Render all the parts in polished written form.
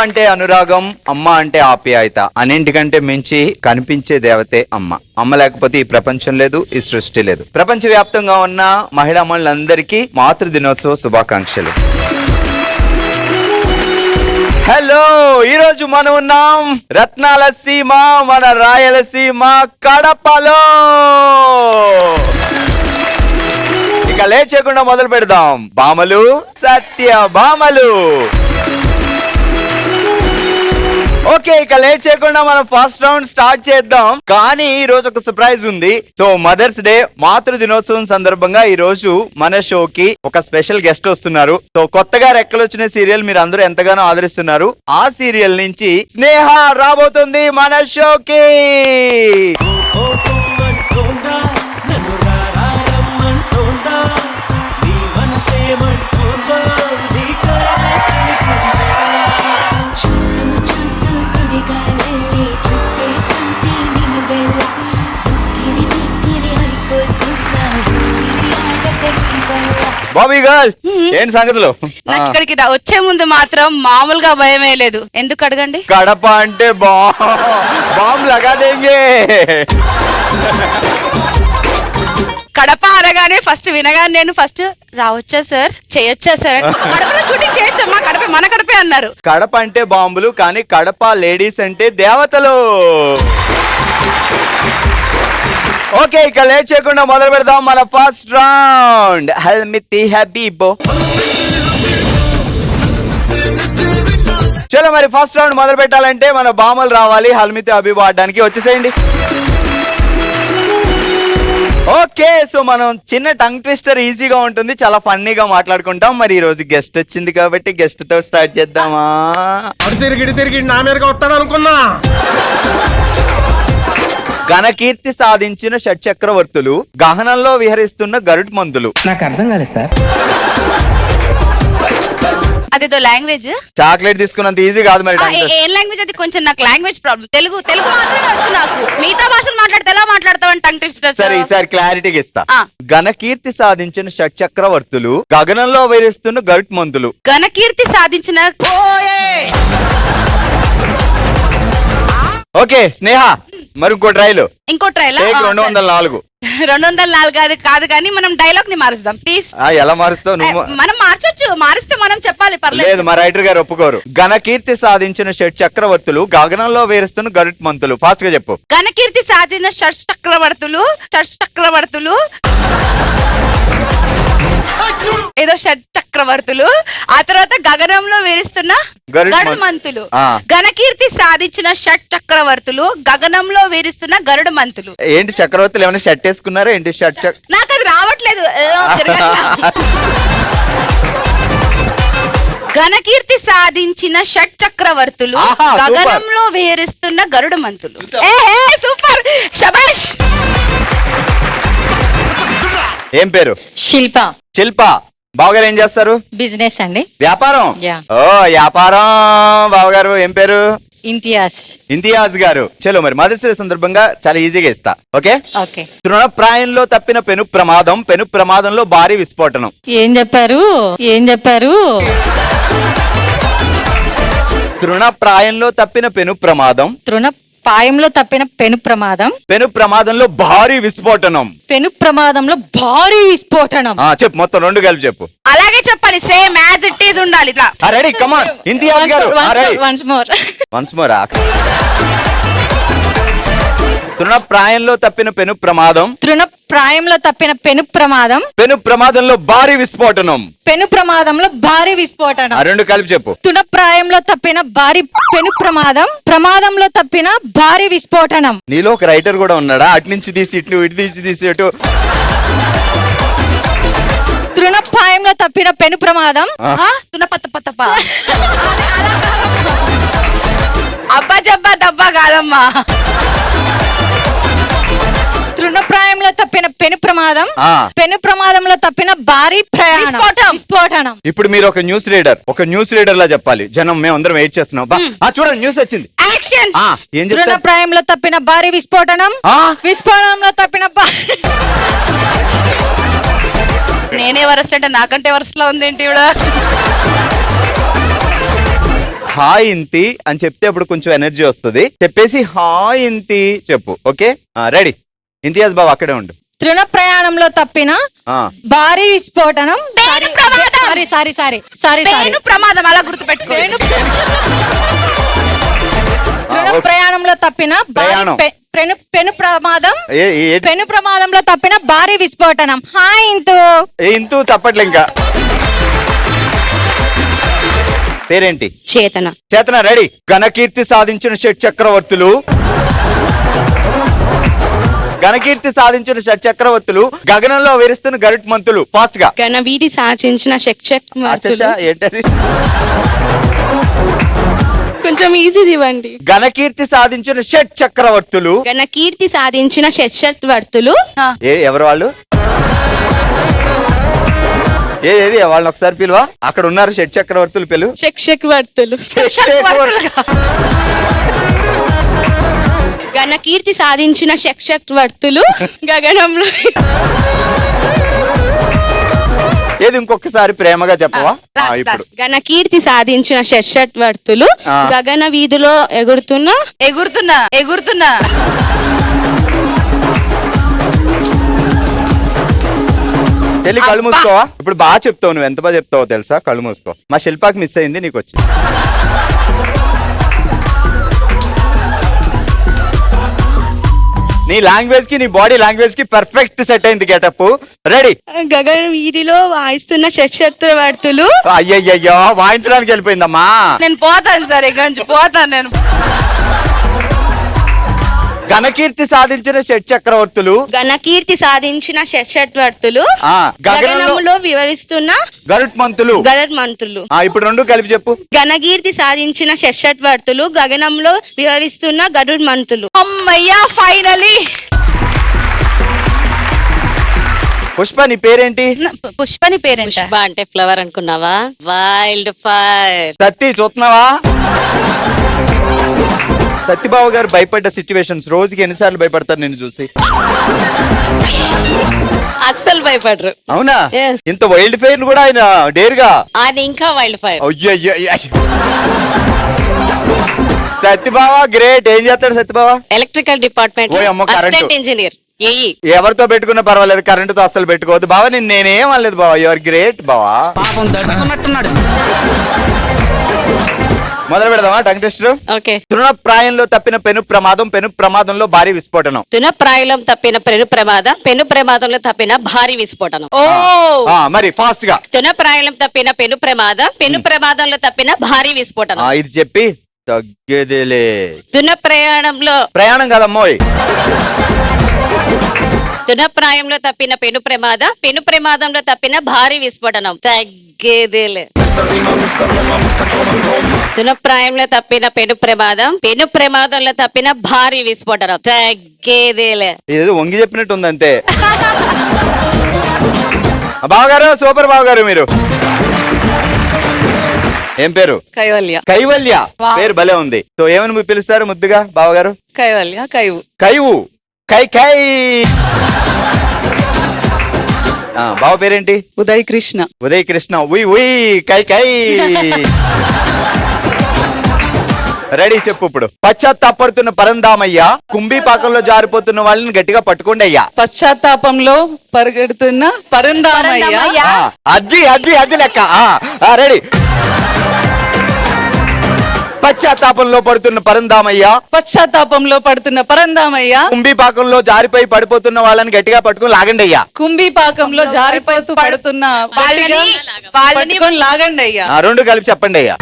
అంటే అనురాగం, అమ్మ అంటే ఆప్యాయత, అన్నింటికంటే మించి కనిపించే దేవతే అమ్మ. అమ్మ లేకపోతే ఈ ప్రపంచం లేదు, ఈ సృష్టి లేదు. ప్రపంచ వ్యాప్తంగా ఉన్న మహిళా మనులందరికీ మాతృ దినోత్సవ శుభాకాంక్షలు. హలో, ఈ రోజు మనం ఉన్నాం రత్నాల సీమ, మన రాయలసీమ కడపలో. ఇక లేట్ చేయకుండా మొదలు పెడదాం. భామలు, సత్య భామలు. ఓకే, ఇక లేట్ చేయకుండా మనం ఫస్ట్ రౌండ్ స్టార్ట్ చేద్దాం. కానీ ఈ రోజు ఒక సర్ప్రైజ్ ఉంది. సో మదర్స్ డే, మాతృ దినోత్సవం సందర్భంగా ఈ రోజు మన షోకి ఒక స్పెషల్ గెస్ట్ వస్తున్నారు. సో కొత్తగా రెక్కలు వచ్చిన సీరియల్ మీరు అందరూ ఎంతగానో ఆదరిస్తున్నారు. ఆ సీరియల్ నుంచి స్నేహ రాబోతుంది మన షోకి. బాబీ గర్ల్, ఏంటి సంగతులు? నాకు ఇక్కడికి వచ్చే ముందు మాత్రం మామూలుగా భయమే లేదు. ఎందుకు అడగండి? కడప అంటే బాంబ్ లగాదేంగే. కడప అనగానే ఫస్ట్ వినగానే నేను ఫస్ట్ రావచ్చా సార్, చేయొచ్చా సార్, కడపలో షూటింగ్ చేయొచ్చమ్మా, కడప మన కడపే అన్నారు. కడప అంటే బాంబులు, కానీ కడప లేడీస్ అంటే దేవతలు. ఓకే, ఇక లేట్ చేయకుండా మొదలు పెడదాం మన ఫస్ట్ రౌండ్. హల్మితి హబీబో. చలో మరి ఫస్ట్ రౌండ్ మొదలు పెట్టాలంటే మన బామలు రావాలి. హల్మితి హబీబో ఆడడానికి వచ్చేసేయండి. ఓకే, సో మనం చిన్న టంగ్ ట్విస్టర్ ఈజీగా ఉంటుంది, చాలా ఫన్నీగా మాట్లాడుకుంటాం. మరి ఈ రోజు గెస్ట్ వచ్చింది కాబట్టి గెస్ట్ తో స్టార్ట్ చేద్దామా? తిరిగి నా మీదగా వస్తాడు అనుకున్నా. ఘనకీర్తి సాధించిన షట్చక్రవర్తులు, గహనంలో విహరిస్తున్న గరుడ్మంతులు. నాకు అర్థం కాలేదు సార్. అదేదో లాంగ్వేజ్, చాక్లెట్ తీసుకున్నంత ఈజీ కాదు మరి. ఏం లాంగ్వేజ్ అది? కొంచెం నాకు లాంగ్వేజ్ ప్రాబ్లం. తెలుగు మాత్రమే వచ్చు నాకు. మిగతా భాషలు మాట్లాడితే ఎలా మాట్లాడతావని టంగ్ ట్విస్టర్. సరే, ఈసారి క్లారిటీగా ఇస్తా. ఘనకీర్తి సాధించిన షట్చక్రవర్తులు, గగనంలో విహరిస్తున్న గరుడ్మంతులు. ఘనకీర్తి సాధించిన. ఓకే స్నేహ, మరి ఇంకో ట్రైలు. ఇంకో ట్రైల్ 204. 204 కాదు కానీ మనం డైలాగ్ ని మారుస్తాం ప్లీజ్. ఎలా మారుస్తావు నువ్వు? మనం మార్చొచ్చు, మారిస్తే మనం చెప్పాలి, పర్లేదు. మా రైటర్ గారు ఒప్పుకోరు. ఘనకీర్తి సాధించిన షట్ చక్రవర్తులు, గగనంలో వేరుస్తున్న గరుడ్మంతులు. ఫాస్ట్ గా చెప్పు. ఘనకీర్తి సాధించిన షట్ చక్రవర్తులు ఏదో షట్ చక్రవర్తులు, ఆ తర్వాత గగనంలో వేరుస్తున్న గరుడమంతులు. ఘనకీర్తి సాధించిన షట్ చక్రవర్తులు, గగనంలో వేరుస్తున్న గరుడమంతులు. ఏంటి చక్రవర్తులు ఏమైనా షర్ట్ వేసుకున్నారా ఏంటి? షర్ట్ నాకు అది రావట్లేదు. ఘనకీర్తి సాధించిన షట్ చక్రవర్తులు, గగనంలో వేరుస్తున్న గరుడమంతులు. సూపర్, శబాష్. ఏం పేరు? శిల్ప. బావగారు ఏం చేస్తారు? బిజినెస్ అండి. వ్యాపారం? ఓ వ్యాపారం. బావగారు ఏం పేరు? ఇంతియాజ్ గారు. చలో మరి మదర్స్ డే సందర్భంగా చాలా ఈజీగా ఇస్తా. ఓకే. తృణప్రాయంలో తప్పిన పెను ప్రమాదంలో భారీ విస్ఫోటనం. ఏం చెప్పారు? తృణప్రాయంలో తప్పిన పెను ప్రమాదంలో భారీ విస్ఫోటనం. చెప్పు, మొత్తం 2 కలిపి చెప్పు. అలాగే చెప్పాలి, సేమ్ యాజ్ ఇట్ ఈజ్ ఉండాలి. ఇట్లా రెడీ, కమ్ ఆన్. ఇంతియాజ్ గారు వన్స్ మోర్. తృణప్రాయంలో తప్పిన పెను ప్రమాదంలో భారీ విస్ఫోటనం. 2 కలిపి చెప్పు. తృణప్రాయంలో తప్పిన ప్రమాదంలో తప్పిన భారీ విస్ఫోటనం. నీలో ఒక రైటర్ కూడా ఉన్నాడా? అటు నుంచి తీసి ఇటు తీసి ఇటు. తృణప్రాయంలో తప్పిన పెను ప్రమాదం. అబ్బా జబ్బా దబ్బా కాదమ్మా. తృణప్రాయంలో తప్పిన పెను ప్రమాదంలో తప్పిన భారీ విస్ఫోటనం. ఇప్పుడు మీరు ఒక న్యూస్ రీడర్ లా చెప్పాలి. జనం మేమందరం వెయిట్ చేస్తున్నాం. చూడండి, న్యూస్ వచ్చింది. తృణప్రాయంలో తప్పిన భారీ విస్ఫోటనంలో తప్పిన నేనే వరస్ట్ అంటే నాకంటే వరస్ట్ లా ఉంది ఏంటి? హాయ్ ఇంతి అని చెప్తే అప్పుడు కొంచెం ఎనర్జీ వస్తుంది. చెప్పేసి హాయ్ ఇంతి చెప్పు. Okay, ready? ఇంతియాజ్ బాబు అక్కడే ఉండు. తృణ ప్రయాణంలో తప్పిన భారీ విస్ఫోటనం. పేను ప్రమాదం అలా గుర్తుపెట్టుకో. తృణ ప్రయాణంలో తప్పిన పెను ప్రమాదం. పెను ప్రమాదంలో తప్పిన భారీ విస్ఫోటనం. హాయ్ ఇంతు. ఇంతు చప్పట్లు. ఇంకా పేరేంటి? చేతన. చేతన రెడీ. ఘనకీర్తి సాధించిన షట్ చక్రవర్తులు. ఘనకీర్తి సాధించిన షట్ చక్రవర్తులు గగనంలో విరుస్తున్న గరుడ్ మంతులు. ఫాస్ట్ గా. ఘనవీటి సాధించిన ఏంటది? కొంచెం ఈజీ ఇవ్వండి. ఘనకీర్తి సాధించిన షట్ చక్రవర్తులు. ఘనకీర్తి సాధించిన షట్ చక్రవర్తులు. ఎవరు వాళ్ళు? ఏది వాళ్ళని ఒకసారి పిలువా. అక్కడ ఉన్నారు షట్ చక్రవర్తులు. పిలు. చక్రవర్తులు. ఘనకీర్తి సాధించిన చక్రవర్తులు గగనంలో. ఏది ఇంకొకసారి ప్రేమగా చెప్పవా? ఇప్పుడు ఘనకీర్తి సాధించిన చక్రవర్తులు గగన వీధిలో ఎగురుతున్నా. చెల్లి కళ్ళు మూసుకోవా. ఇప్పుడు బాగా చెప్తావు. నువ్వు ఎంత బాగా చెప్తావో తెలుసా? కళ్ళు మూసుకో. మా శిల్పాకి మిస్ అయింది, నీకు వచ్చింది. నీ లాంగ్వేజ్ కి, నీ బాడీ లాంగ్వేజ్ కి పర్ఫెక్ట్ సెట్ అయింది గెటప్. రెడీ. గగన వీధిలో వాయిస్తున్న చక్రవర్తులు. అయ్యయ్యో, వాయించడానికి వెళ్ళిపోయిందమ్మా. నేను పోతాను సార్, ఇక్కడి నుంచి పోతాను నేను. ఘనకీర్తి సాధించిన షట్ చక్రవర్తులు. ఘనకీర్తి సాధించిన చక్రవర్తులు గగనంలో వివరిస్తున్న గరుడ్ మంతులు. ఇప్పుడు రెండు కలిపి చెప్పు. ఘనకీర్తి సాధించిన చక్రవర్తులు గగనంలో వివరిస్తున్న గరుడ్ మంతులు. అమ్మయ్యా, ఫైనలీ. పుష్ప, నీ పేరేంటి? పుష్పని పేరేంటి? పుష్ప అంటే ఫ్లవర్ అనుకున్నావా? Wild fire. సత్తి చూస్తున్నావా? సత్యబాబు గారు భయపడ్డ సిచ్యువేషన్స్ రోజుకి ఎన్నిసార్లు భయపడతారు నిన్ను చూసి? అస్సలు భయపడరు. అవునా? ఇంత వైల్డ్ ఫైర్ కూడా ఆయన డేరుగా. ఆయన ఇంకా వైల్డ్ ఫైర్. సత్యబాబా గ్రేట్. ఏం చేస్తాడు Satyababa? Electrical department assistant engineer. ఎవరితో పెట్టుకున్నా పర్వాలేదు, కరెంటుతో అస్సలు పెట్టుకోవద్దు బావా. నేనేం అనలేదు బావా. యు ఆర్ గ్రేట్ బావా. మొదలు పెడదామా టంగ్ టెస్ట్? ఓకే. తృణప్రాయంలో తప్పిన పెను ప్రమాదం, పెను ప్రమాదంలో భారీ విస్ఫోటనం. తృణప్రాయంలో తప్పిన పెను ప్రమాదం, పెను ప్రమాదంలో తప్పిన భారీ విస్ఫోటనం. మరి ఫాస్ట్ గా. తృణప్రాయంలో తప్పిన పెను ప్రమాదం, పెను ప్రమాదంలో తప్పిన భారీ విస్ఫోటనం. ఇది చెప్పి తగ్గేదేలే. తృణప్రయాణంలో ప్రయాణం కాదమ్మోయ్. తృణప్రాయంలో తప్పిన పెను ప్రమాదం, పెను ప్రమాదంలో తప్పిన భారీ విస్ఫోటనం. తగ్గేదేలే. తృణప్రాయంలో తప్పిన పెను ప్రమాదం, పెను ప్రమాదంలో తప్పిన భారీ విస్ఫోటనం. తగ్గేదేలే. ఏదో వంగి చెప్పినట్టు ఉంది అంతే. బావగారు, సూపర్ బావగారు. మీరు ఏం పేరు? కైవల్య. కైవల్య పేరు భలే ఉంది. సో ఏమని పిలుస్తారు ముద్దుగా బావగారు? కైవల్య. కైవు. కైవు. కై కై. బావ పేరేంటి? ఉదయ్ కృష్ణ. ఉదయ్ కృష్ణ. ఉయ్ ఉయ్ కై కై. రెడీ చెప్పు ఇప్పుడు. పశ్చాత్తాపడుతున్న పరందామయ్య, కుంభీపాకంలో జారిపోతున్న వాళ్ళని గట్టిగా పట్టుకోండి అయ్యా. పశ్చాత్తాపంలో పరిగెడుతున్న పరందామయ్య. అది లెక్క. రెడీ. పశ్చాత్తాపంలో పడుతున్న పరందామయ్య, పశ్చాత్తాపంలో పడుతున్న పరందామయ్య, కుంభీపాకంలో జారిపోయి పడిపోతున్న వాళ్ళని గట్టిగా పట్టుకుని లాగండి అయ్యా. కుంభీపాకంలో జారిపోతూ పడుతున్న పట్టుకొని లాగండి అయ్యా. రెండు కలిపి చెప్పండి అయ్యా.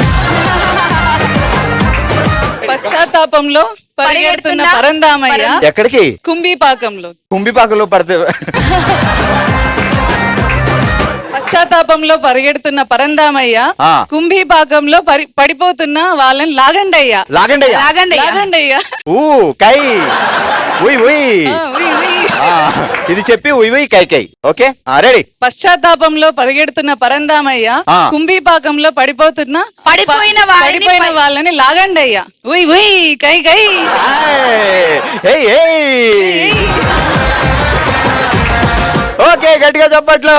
పశ్చాత్తాపంలో పరిగెడుతున్న పరందామయ్య. ఎక్కడికి? కుంభీపాకంలో. కుంభీపాకంలో పడితే పశ్చాత్తాపంలో పరిగెడుతున్న పరందామయ్య, కుంభీపాకంలో పడిపోతున్న వాళ్ళని లాగండి అయ్యా. లాగండి అయ్యా. లాగండి అయ్యా. కై ఉయ్ ఉయ్. ఇది చెప్పి ఉయ్ ఉయ్ కై కై. Okay ready. పశ్చాత్తాపంలో పరిగెడుతున్న పరందామయ్య కుంభీపాకంలో పడిపోయిన వాళ్ళని లాగండి అయ్యా. ఉయ్ ఉయ్ కై కై. ఓకే గట్టిగా చెప్పట్లు.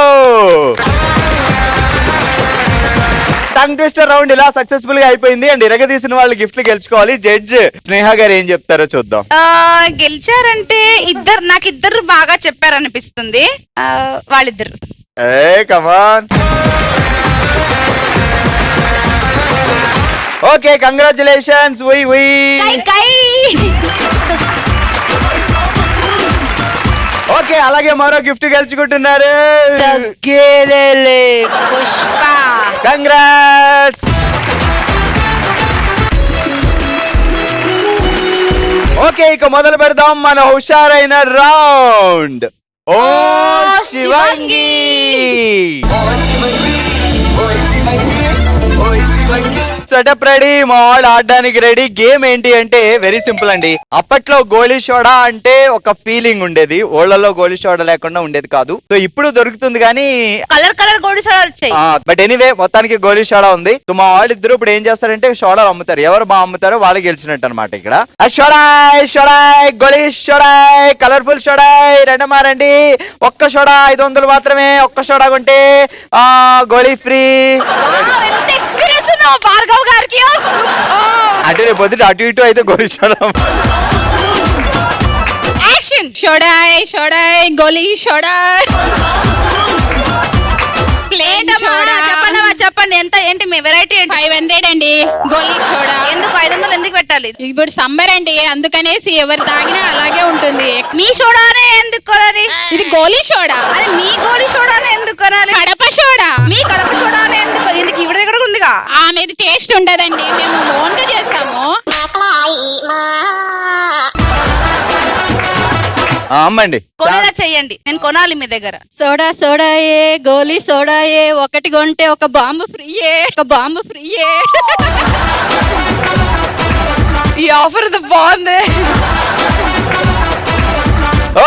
టంగ్ ట్విస్టర్ రౌండ్ ఇలా సక్సెస్ఫుల్ గా అయిపోయింది. అండ్ ఇరగదీసిన వాళ్ళు గిఫ్ట్లు గెలుచుకోవాలి. జడ్జ్ స్నేహ గారు ఏం చెప్తారో చూద్దాం. గెలిచారంటే నాకు ఇద్దరు బాగా చెప్పారనిపిస్తుంది. వాళ్ళిద్దరు. కమాన్. Okay, congratulations. ఓకే, అలాగే మరో గిఫ్ట్ గెలుచుకుంటున్నారు. పుష్ప. కంగ్రాట్స్. ఓకే, ఇక మొదలు పెడదాం మన హుషారైన రౌండ్. ఓ శివంగి. సెటప్ రెడీ, మా వాళ్ళు ఆడడానికి రెడీ. గేమ్ ఏంటి అంటే వెరీ సింపుల్ అండి. అప్పట్లో గోలీ సోడా అంటే ఒక ఫీలింగ్ ఉండేది, ఓళ్ళలో గోలీ సోడా లేకుండా ఉండేది కాదు. సో ఇప్పుడు దొరుకుతుంది కానీ కలర్ గోలీ సోడా వచ్చాయి. బట్ ఎనీవే మొత్తానికి గోలీ సోడా ఉంది. సో మా వాళ్ళు ఇద్దరు ఇప్పుడు ఏం చేస్తారంటే సోడాలు అమ్ముతారు. ఎవరు బాగా అమ్ముతారో వాళ్ళు గెలిచినట్టు అనమాట. ఇక్కడ సోడాయ్ సోడాయ్ గోలీ సోడాయ్ కలర్ఫుల్ సోడాయ్ రెండమారండి. ఒక్క సోడా 500 మాత్రమే. ఒక్క సోడా కొంటే గోలీ ఫ్రీ. భార్గవ్ గారికి అంటే రేపు పొద్దుట అటు ఇటు అయితే గోలీ సోడా. యాక్షన్. షోడాయ్ షోడాయ్ గోలీ షోడాయ్. చెప్పండి ఎంత ఏంటి మీ వెరైటీ? 500 అండి గోలీ సోడా. ఎందుకు 500 ఎందుకు పెట్టాలి? ఇప్పుడు సమ్మర్ అండి, అందుకనేసి ఎవరు తాగినా అలాగే ఉంటుంది. మీ సోడానే ఎందుకు కొనాలి? ఇది గోలీ సోడా. అది మీ గోలీ సోడానే ఎందుకు కొనాలి? కడప సోడా. మీ కడప సోడానే ఎందుకు ఇవిడ దగ్గర ఉందిగా. ఆమెది టేస్ట్ ఉండదండి, మేము ఓన్ గా చేస్తాము. అమ్మండి కొనేలా చెయ్యండి, నేను కొనాలి మీ దగ్గర. సోడా సోడాయే గోలీ సోడాయే, ఒకటి కొంటే ఒక బాంబు ఫ్రీయే, ఒక బాంబు ఫ్రీయే. ఈ ఆఫర్ బాగుంది.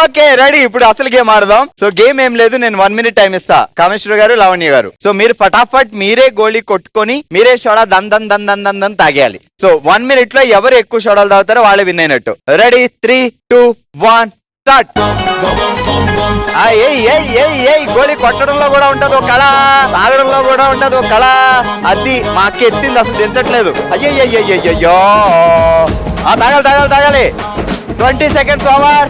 Okay ready. ఇప్పుడు అసలు గేమ్ ఆడదాం. సో గేమ్ ఏం లేదు, నేను 1 minute టైం ఇస్తా. కామేశ్వర గారు, లావణ్య గారు. సో మీరు ఫటాఫట్ మీరే గోళీ కొట్టుకొని మీరే సోడా దన్ దన్ దన్ దన్ దన్ దన్ తాగేయాలి. సో 1 minute లో ఎవరు ఎక్కువ సోడాలు తాగుతారో వాళ్ళే విన్ అయినట్టు. Ready 3, 2, 1 start. గోళీ కొట్టడంలో కూడా ఉంటది ఒక కళ, తాగడంలో కూడా ఉంటది ఒక కళ. అది మా అక్క ఎత్తింది, అసలు దించట్లేదు. అయ్యయ్యో తాగాలి తాగాలి తాగాలి. 20 seconds over.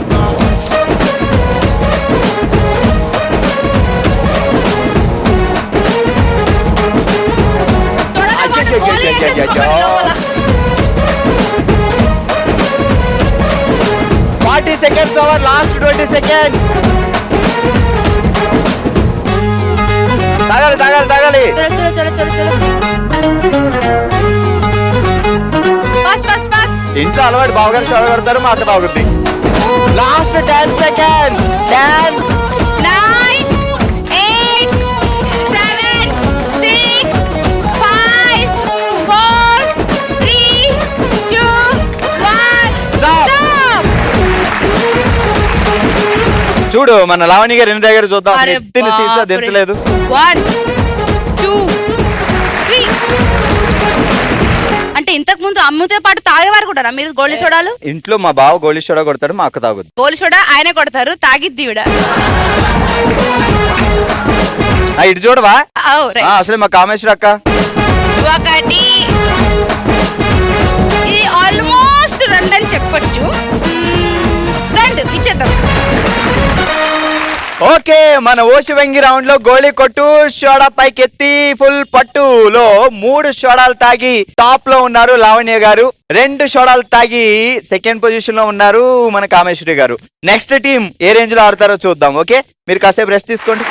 seconds over, last 20 seconds. తాగాలి తాగాలి తాగాలి. ఇంట్లో అలవాటు బావగారు షోడ కొడతారు, మా అక్క తాగుద్ది. Last 10 seconds. 10, 9, 8, 7, 6, 5, 4, 3, 2, 1. Stop. చూడు మన లావణి గారు ఎన్ని దగ్గర చూద్దాం. ఎత్తిన సీసా దించలేదు. 1, 2, 3. అంటే ఇంతకు ముందు అమ్ముతో పాటు తాగేవారు కూడా మీరు గోళీ సోడాలు? ఇంట్లో మా బావ గోళీ సోడా కొడతాడు, మా అక్క తాగుద్ది. గోళీ సోడా ఆయనే కొడతారు, తాగిద్ది ఈవిడ. ఇటు చూడవా అసలే మా కామేశ్వర అక్క. 1, ఇది ఆల్మోస్ట్ 2 అని చెప్పొచ్చు. 2 ఇచ్చేద్దాం. ఓకే, మన ఓషివంగి రౌండ్ లో గోళీ కొట్టు షోడా పైకి ఎత్తి ఫుల్ పట్టులో 3 షోడాలు తాగి టాప్ లో ఉన్నారు లావణ్య గారు. 2 షోడాలు తాగి సెకండ్ పొజిషన్ లో ఉన్నారు మన కామేశ్వరి గారు. నెక్స్ట్ టీం ఏ రేంజ్ లో ఆడతారో చూద్దాం. ఓకే, మీరు కాసేపు రెస్ట్ తీసుకోండి.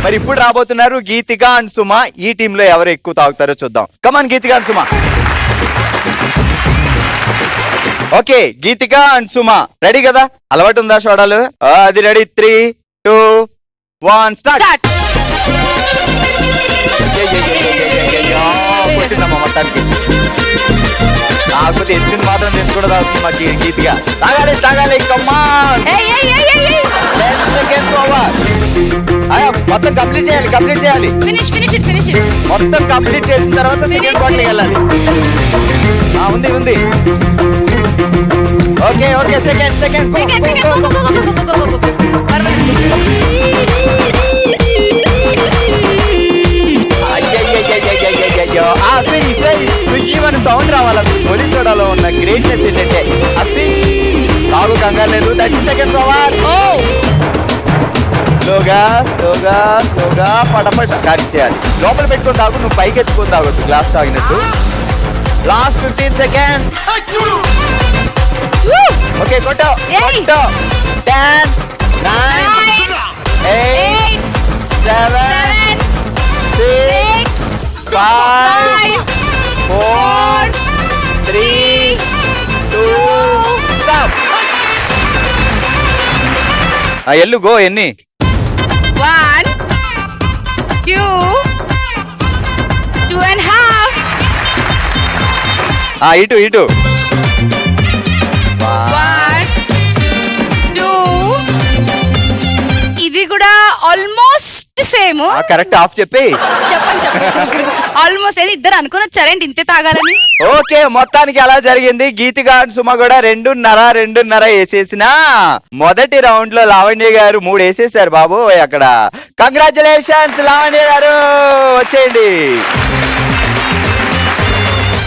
మరి ఇప్పుడు రాబోతున్నారు గీతిక అండ్ సుమ. ఈ టీమ్ లో ఎవరు ఎక్కువ తాగుతారో చూద్దాం. Come on Geethika and Suma. Okay, Geethika and Suma ready కదా? అలవాటు ఉందా షోడాలు? అది రెడీ. 3, 2, 1 స్టార్ట్. మొత్తానికి కాకపోతే ఎత్తిన మాత్రం తెచ్చుకుంటూ తాగుతుంది మా గీతిక. తాగాలి తాగాలి. కమాన్. 10 seconds over. మొత్తం కంప్లీట్ చేయాలి, కంప్లీట్ చేయాలి. మొత్తం కంప్లీట్ చేసిన తర్వాత సెకండ్ బాటిల్ వెళ్ళాలి. ఉంది ఉంది. Okay okay, second second. మన సౌండ్ రావాలి. అసలు గోలీ సోడాలో ఉన్న గ్రేట్నెస్ ఏంటంటే అశ్విన్ తాగు కంగారు లేదు. 30 seconds ఓవర్. స్లోగా స్లోగా స్లోగా పటపట గారి చేయాలి. లోపల పెట్టుకొని తాగు, నువ్వు పైకి ఎత్తుకొని తాగొద్దు గ్లాస్ తాగినట్టు. Last 15 seconds. ఓకే కొట్టు కొట్టు. 10 9 8 7 6 5 4 3 2 stop. ఎల్లు గో. ఎన్ని? 1 2 2.5. ఇటు ఇటు. 1 2. ఇది కూడా ఆల్మోస్ట్ సేమ్. కరెక్ట్ ఆఫ్ చెప్పి. చెప్పండి ఆల్మోస్ట్ ఏది ఇద్దరు అనుకుని వచ్చారేంటి ఇంతే తాగాలని. ఓకే మొత్తానికి అలా జరిగింది. గీతిక అండ్ సుమ కూడా 2.5 వేసేసిన. మొదటి రౌండ్ లో లావణ్య గారు 3 వేసేసారు బాబు అక్కడ. కంగ్రాచులేషన్స్ లావణ్య గారు, వచ్చేయండి.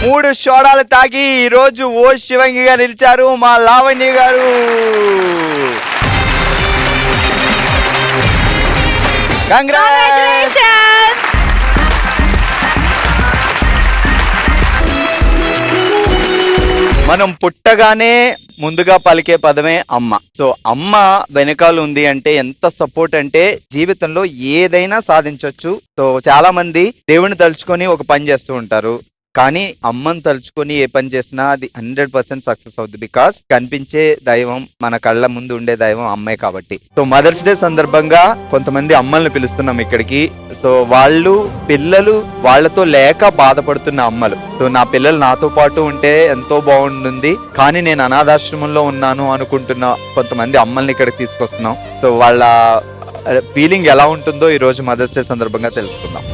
3 సోడాలు తాగి ఈ రోజు ఓ శివంగిగా నిలిచారు మా లావణ్య గారు. కంగ్రాచులేషన్స్. మనం పుట్టగానే ముందుగా పలికే పదమే అమ్మ. సో అమ్మ వెనకాల ఉంది అంటే ఎంత సపోర్ట్ అంటే జీవితంలో ఏదైనా సాధించవచ్చు. సో చాలా మంది దేవుని తలుచుకొని ఒక పని చేస్తూ ఉంటారు, కానీ అమ్మని తలుచుకొని ఏ పని చేసినా అది 100% సక్సెస్ అవుతుంది. బికాస్ కనిపించే దైవం, మన కళ్ళ ముందు ఉండే దైవం అమ్మే కాబట్టి. సో మదర్స్ డే సందర్భంగా కొంతమంది అమ్మల్ని పిలుస్తున్నాం ఇక్కడికి. సో వాళ్ళు పిల్లలు వాళ్ళతో లేక బాధపడుతున్న అమ్మలు. సో నా పిల్లలు నాతో పాటు ఉంటే ఎంతో బాగుంటుంది, కానీ నేను అనాథాశ్రమంలో ఉన్నాను అనుకుంటున్న కొంతమంది అమ్మల్ని ఇక్కడికి తీసుకొస్తున్నాం. సో వాళ్ళ ఫీలింగ్ ఎలా ఉంటుందో ఈ రోజు మదర్స్ డే సందర్భంగా తెలుసుకుందాం.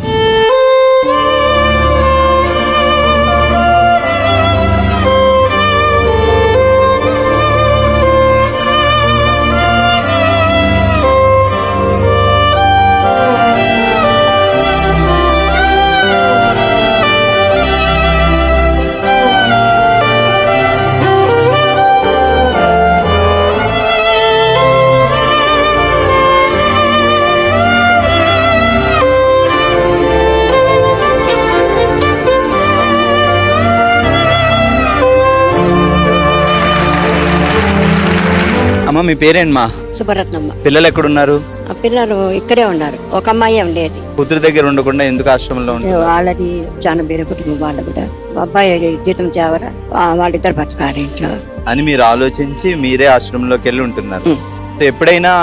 అమ్మ మీ పేరేంటమ్మా? సుబ్బరత్నమ్మ. పిల్లలు ఎక్కడున్నారు? ఆ పిల్లలు ఇక్కడే ఉన్నారు. ఒక అమ్మాయి ఉండేది. కూతురు దగ్గర ఉండకుండా ఎందుకు ఆశ్రమంలో ఉంటారు? వాళ్ళది చాలా ಬೇರೆ కుటుంబం వాళ్ళు కూడా. అబ్బాయి జీతం చేవర వాళ్ళిద్దరు బతకాలి ఇంట్లో అని మీరు ఆలోచించి మీరే ఆశ్రమంలోకి వెళ్ళి ఉంటున్నారు. సో ఎప్పుడైనా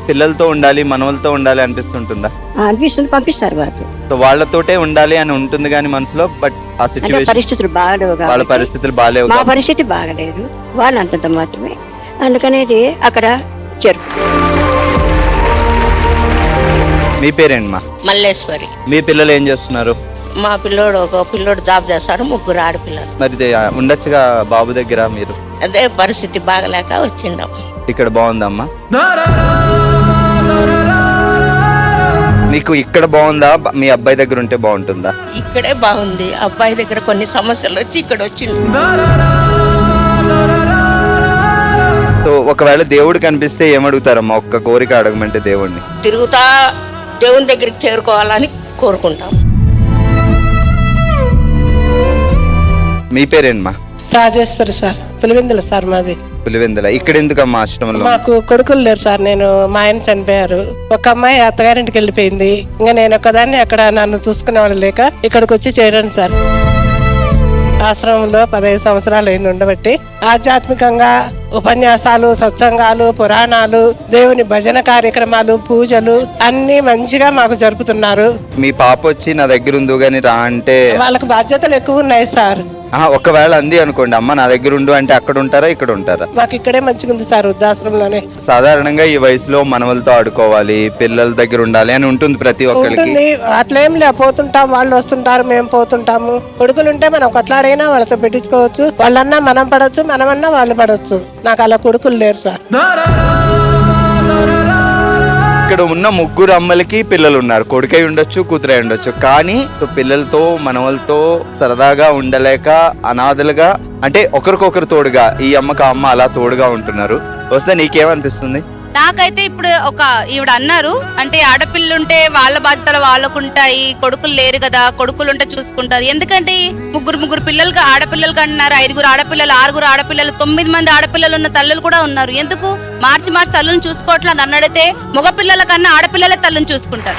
పిల్లలతో ఉండాలి, మనవలతో ఉండాలి అనిపిస్తుంటుందా? అనిపిస్తుంది, పంపిస్తారు వాళ్ళు. సో వాళ్ళతోటే ఉండాలి అని ఉంటుంది కానీ మనసులో, బట్ ఆ సిచ్యువేషన్ పరిస్థితులు బాగలేవు. వాళ్ళ పరిస్థితులు బాగాలేవు. మా పరిస్థితి బాగలేదు, వాళ్ళు అంతంత మాత్రమే. అందుకనేది అక్కడ చెరుకు. మీ పేరేంటమ్మా? మల్లేశ్వరి. మీ పిల్లలు ఏం చేస్తున్నారు? మా పిల్లోడు ఒక పిల్లోడు జాబ్ చేస్తారు, 3 ఆడపిల్లలు. మరి ఉండొచ్చుగా బాబు దగ్గర మీరు. అదే పరిస్థితి బాగలేక వచ్చిండం. ఇక్కడ బాగుందమ్మా? మీకు ఇక్కడ బాగుందా, మీ అబ్బాయి దగ్గర ఉంటే బాగుంటుందా? ఇక్కడే బాగుంది. అబ్బాయి దగ్గర కొన్ని సమస్యలు వచ్చి ఇక్కడ వచ్చిండు. సో ఒకవేళ దేవుడు కనిపిస్తే ఏమడుగుతారమ్మా? ఒక్క కోరిక అడగమంటే దేవుడిని. తిరుగుతా దేవుని దగ్గరికి చేరుకోవాలని కోరుకుంటాం. మీ పేరేంటమ్మా? రాజేశ్వరి సార్. పులివెందుల సార్ మాది. పులివెందుల. ఇక్కడ ఎందుకమ్మా ఆశ్రమంలో? మాకు కొడుకులు లేరు సార్. నేను మా ఆయన చనిపోయారు. ఒక అమ్మాయి అత్తగారింటికి వెళ్ళిపోయింది. ఇంకా నేను ఒక్కదాన్ని అక్కడ నన్ను చూసుకునే వాళ్ళు లేక ఇక్కడికి వచ్చి చేరాను సార్. ఆశ్రమంలో 15 సంవత్సరాలు అయింది ఉండబట్టి. ఆధ్యాత్మికంగా ఉపన్యాసాలు, సత్సంగాలు, పురాణాలు, దేవుని భజన కార్యక్రమాలు, పూజలు అన్ని మంచిగా మాకు జరుపుతున్నారు. మీ పాప వచ్చి నా దగ్గర ఉందో గాని రా అంటే వాళ్ళకి బాధ్యతలు ఎక్కువ ఉన్నాయి సార్. ఒకవేళ అంది అనుకోండి, అమ్మ నా దగ్గర ఉండు అంటే అక్కడ ఉంటారా ఇక్కడ ఉంటారా? మాకు ఇక్కడే మంచిగా ఉంది సార్, వృద్ధాశ్రమంలోనే. సాధారణంగా ఈ వయసులో మనవలతో ఆడుకోవాలి, పిల్లల దగ్గర ఉండాలి అని ఉంటుంది ప్రతి ఒక్కరికి. అట్లేం లే, పోతుంటాం, వాళ్ళు వస్తుంటారు, మేము పోతుంటాము. కొడుకులుంటే మనం కొట్లాడైనా వాళ్ళతో పెట్టించుకోవచ్చు. వాళ్ళన్నా మనం పడవచ్చు, మనమన్నా వాళ్ళు పడవచ్చు. నాకు అలా కొడుకులు లేరు సార్. ఇక్కడ ఉన్న ముగ్గురు అమ్మలకి పిల్లలు ఉన్నారు, కొడుకై ఉండొచ్చు, కూతురై ఉండొచ్చు. కానీ పిల్లలతో మనవలతో సరదాగా ఉండలేక అనాథలుగా, అంటే ఒకరికొకరు తోడుగా, ఈ అమ్మకి అమ్మ అలా తోడుగా ఉంటున్నారు. వస్తే నీకేమనిపిస్తుంది? నాకైతే ఇప్పుడు ఒక ఈవిడ అన్నారు, అంటే ఆడపిల్లుంటే వాళ్ళ బాధ్యతలు వాళ్ళకుంటాయి, కొడుకులు లేరు కదా, కొడుకులుంటే చూసుకుంటారు. ఎందుకంటే ముగ్గురు పిల్లలుగా ఆడపిల్లలు అంటున్నారు, 5 ఆడపిల్లలు, 6 ఆడపిల్లలు, 9 మంది ఆడపిల్లలు ఉన్న తల్లులు కూడా ఉన్నారు. ఎందుకు మార్చి తల్లుని చూసుకోవట్లా నన్ను అడిగితే? మగ పిల్లల కన్నా ఆడపిల్లలే తల్లుని చూసుకుంటారు.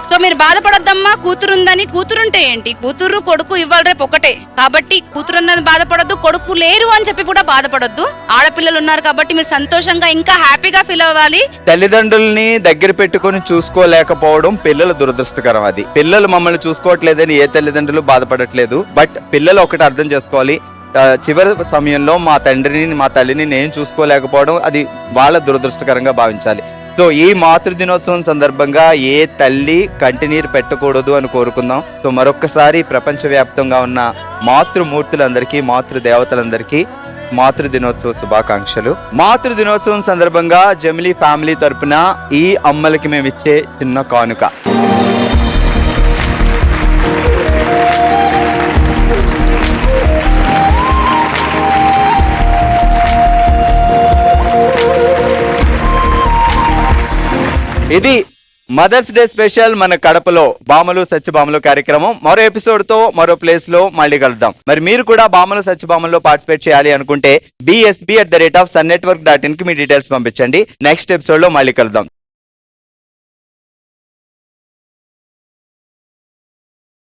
సో మీరు బాధపడొద్దమ్మా, కూతురుందని. కూతురుంటే ఏంటి, కూతురు కొడుకు ఇవ్వాలి రేపు ఒకటే. కాబట్టి కూతురుందని బాధపడొద్దు, కొడుకు లేరు అని చెప్పి కూడా బాధపడొద్దు. ఆడపిల్లలు ఉన్నారు కాబట్టి మీరు సంతోషంగా ఇంకా హ్యాపీగా ఫీల్ అవ్వాలి. తల్లిదండ్రుల్ని దగ్గర పెట్టుకొని చూసుకోలేకపోవడం పిల్లల దురదృష్టకరం. అది పిల్లలు మమ్మల్ని చూసుకోవట్లేదని ఏ తల్లిదండ్రులు బాధపడట్లేదు. బట్ పిల్లలు ఒకటి అర్థం చేసుకోవాలి, చివరి సమయంలో మా తండ్రిని మా తల్లిని నేను చూసుకోలేకపోవడం అది వాళ్ళ దురదృష్టకరంగా భావించాలి. సో ఈ మాతృ దినోత్సవం సందర్భంగా ఏ తల్లి కంటినీరు పెట్టకూడదు అని కోరుకుందాం. సో మరొక్కసారి ప్రపంచవ్యాప్తంగా ఉన్న మాతృమూర్తులందరికీ, మాతృదేవతలందరికీ మాతృ దినోత్సవ శుభాకాంక్షలు. మాతృ దినోత్సవం సందర్భంగా జమిలీ ఫ్యామిలీ తరపున ఈ అమ్మలకి మేము ఇచ్చే చిన్న కానుక. ఇది మదర్స్ డే స్పెషల్ మన కడపలో బామలు సత్యభామలు కార్యక్రమం. మరో ఎపిసోడ్ తో మరో ప్లేస్ లో మళ్ళీ కలుద్దాం. మరి మీరు కూడా బామలు సత్యభామల్లో పార్టిసిపేట్ చేయాలి అనుకుంటే bsb@sunnetwork.in కి మీ డీటెయిల్స్ పంపించండి. నెక్స్ట్ ఎపిసోడ్ లో మళ్ళీ కలుద్దాం.